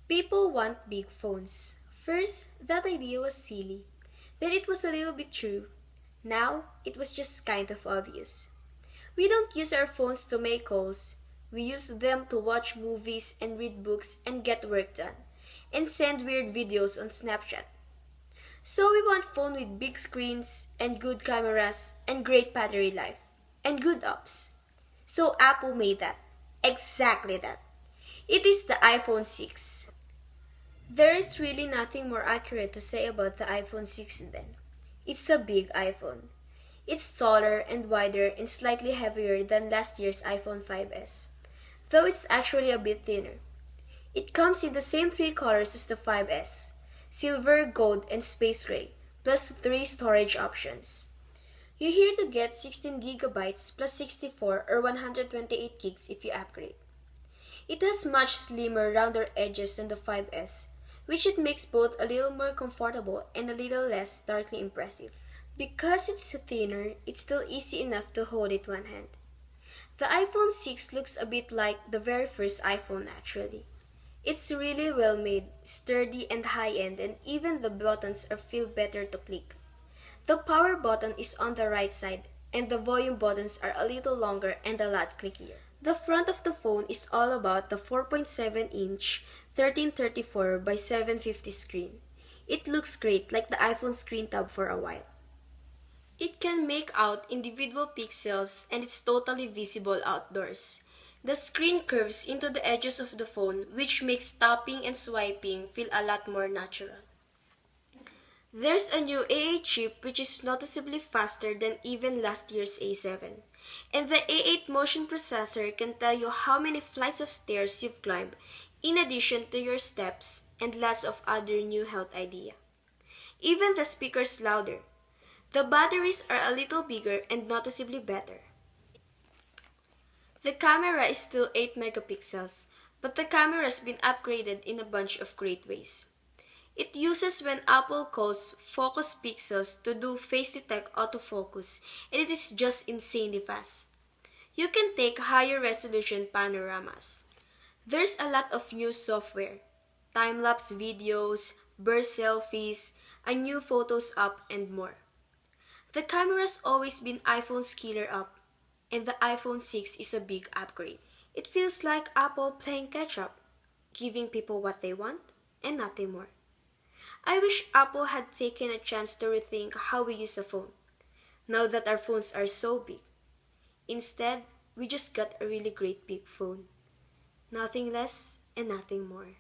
People want big phones. First, that idea was silly. Then it was a little bit true. Now, it was just kind of obvious. We don't use our phones to make calls. We use them to watch movies and read books and get work done, and send weird videos on Snapchat. So we want phone with big screens and good cameras and great battery life and good apps. So Apple made that. Exactly that. It is the iPhone 6. There is really nothing more accurate to say about the iPhone 6 then. It's a big iPhone. It's taller and wider and slightly heavier than last year's iPhone 5S, though it's actually a bit thinner. It comes in the same three colors as the 5S: silver, gold, and space gray, plus three storage options. You're here to get 16 gigabytes plus 64 or 128 gigs if you upgrade. It has much slimmer, rounder edges than the 5S, which it makes both a little more comfortable and a little less starkly impressive. Because it's thinner, it's still easy enough to hold it one hand. The iPhone 6 looks a bit like the very first iPhone actually. It's really well made, sturdy and high-end, and even the buttons feel better to click. The power button is on the right side, and the volume buttons are a little longer and a lot clickier. The front of the phone is all about the 4.7-inch 1334 by 750 screen. It looks great, like the iPhone screen tab for a while. It can make out individual pixels and it's totally visible outdoors. The screen curves into the edges of the phone, which makes tapping and swiping feel a lot more natural. There's a new A8 chip which is noticeably faster than even last year's A7. And the A8 motion processor can tell you how many flights of stairs you've climbed, in addition to your steps and lots of other new health ideas. Even the speaker's louder. The batteries are a little bigger and noticeably better. The camera is still 8 megapixels, but the camera's been upgraded in a bunch of great ways. It uses when Apple calls focus pixels to do face detect autofocus, and it is just insanely fast. You can take higher resolution panoramas. There's a lot of new software, time-lapse videos, burst selfies, a new Photos app, and more. The camera's always been iPhone's killer app, and the iPhone 6 is a big upgrade. It feels like Apple playing catch-up, giving people what they want and nothing more. I wish Apple had taken a chance to rethink how we use a phone, now that our phones are so big. Instead, we just got a really great big phone. Nothing less and nothing more.